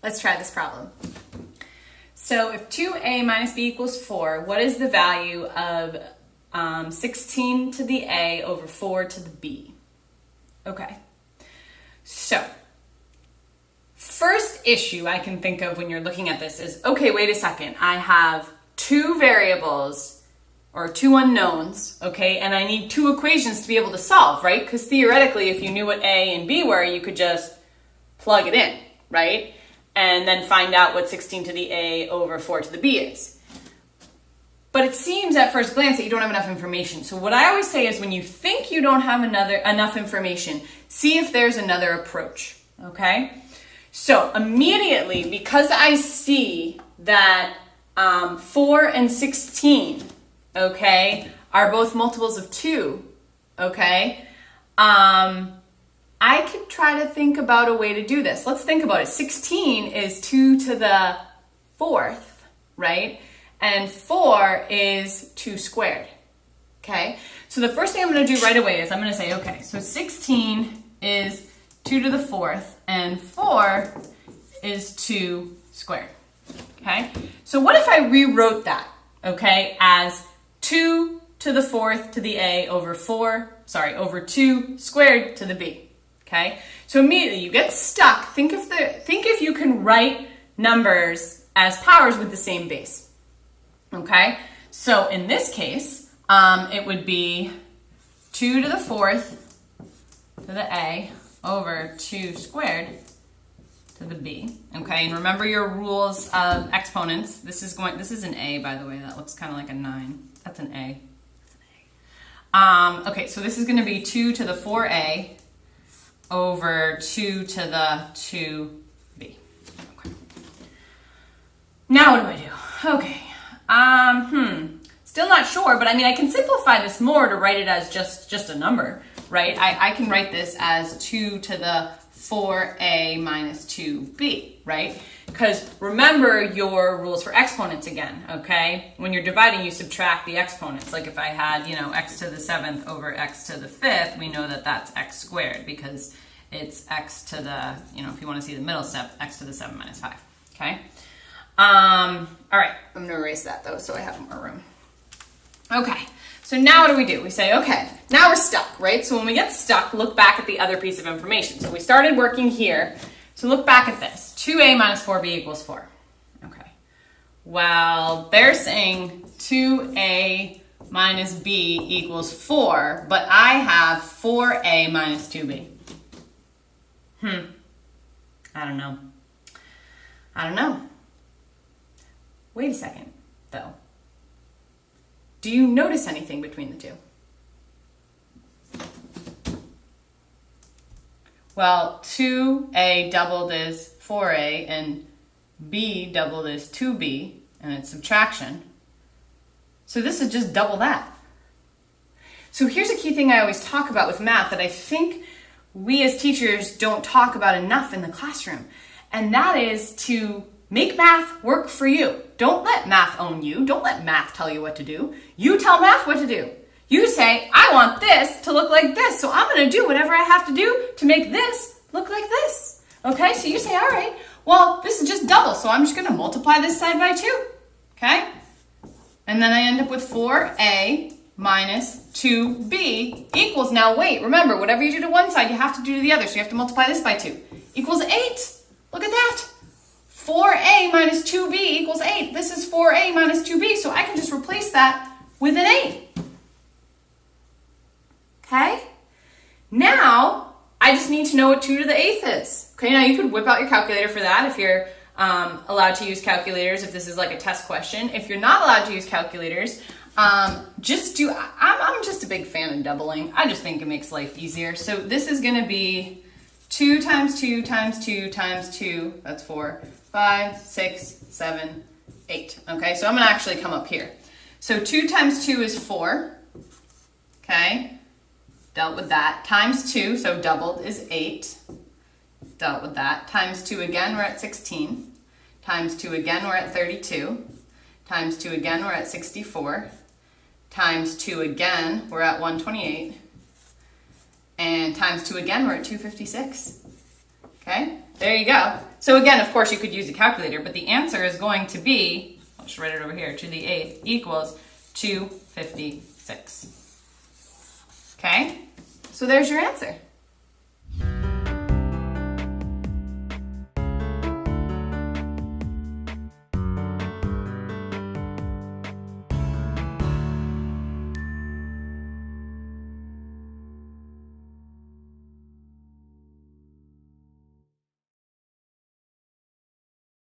Let's try this problem. So if 2a minus b equals 4, what is the value of 16 to the a over 4 to the b? Okay, so first issue I can think of when you're looking at this is, okay, wait a second. I have two variables or two unknowns, okay, and I need two equations to be able to solve, right? Because theoretically, if you knew what a and b were, you could just plug it in, right? And then find out what 16 to the a over 4 to the b is. But it seems at first glance that you don't have enough information. So what I always say is when you think you don't have enough information, see if there's another approach, okay? So immediately, because I see that 4 and 16, okay, are both multiples of 2, okay, I could try to think about a way to do this. Let's think about it. 16 is 2 to the 4th, right? And 4 is 2 squared, okay? So the first thing I'm going to do right away is I'm going to say, okay, so 16 is 2 to the 4th, and 4 is 2 squared, okay? So what if I rewrote that, okay, as 2 to the 4th to the a over 2 squared to the b. Okay, so immediately you get stuck. Think if you can write numbers as powers with the same base. Okay, so in this case, it would be 2 to the 4th to the a over 2 squared to the b. Okay, and remember your rules of exponents. This is an a, by the way. That looks kind of like a 9. That's an a. Okay, so this is going to be 2 to the 4a over 2 to the 2b. Okay. Now what do I do? Okay. Still not sure, but I mean I can simplify this more to write it as just a number, right? I can write this as 2 to the 4a minus 2b, right? Because remember your rules for exponents again, okay? When you're dividing, you subtract the exponents. Like if I had, x to the 7th over x to the 5th, we know that that's x squared because it's x to the, if you want to see the middle step, x to the 7 minus 5, okay? All right, I'm going to erase that though so I have more room. Okay, so now what do? We say, okay, now we're stuck, right? So when we get stuck, look back at the other piece of information. So we started working here. So look back at this. 2a minus 4b equals 4. Okay. Well, they're saying 2a minus b equals 4, but I have 4a minus 2b. I don't know. Wait a second, though. Do you notice anything between the two? Well, 2a doubled is 4a, and b doubled is 2b, and it's subtraction. So this is just double that. So here's a key thing I always talk about with math that I think we as teachers don't talk about enough in the classroom, and that is to make math work for you. Don't let math own you. Don't let math tell you what to do. You tell math what to do. You say, I want this to look like this, so I'm going to do whatever I have to do to make this look like this. Okay, so you say, all right, well, this is just double, so I'm just going to multiply this side by 2. Okay? And then I end up with 4a minus 2b equals, now wait, remember, whatever you do to one side, you have to do to the other, so you have to multiply this by 2. Equals 8. Look at that. 4a minus 2b equals 8. This is 4a minus 2b, so I can just replace that with an 8. Okay? Now, I just need to know what 2 to the 8th is. Okay, now you could whip out your calculator for that if you're allowed to use calculators, if this is like a test question. If you're not allowed to use calculators, I'm just a big fan of doubling. I just think it makes life easier. So this is going to be 2 times 2 times 2 times 2, that's 4, 5, 6, 7, 8. Okay, so I'm going to actually come up here. So 2 times 2 is 4. Okay, dealt with that. Times 2, so doubled, is 8. Dealt with that. Times 2 again, we're at 16. Times 2 again, we're at 32. Times 2 again, we're at 64. Times 2 again, we're at 128. And times 2 again, we're at 256. Okay, there you go. So again, of course, you could use a calculator, but the answer is going to be, I'll just write it over here, to the 8th equals 256. Okay, so there's your answer.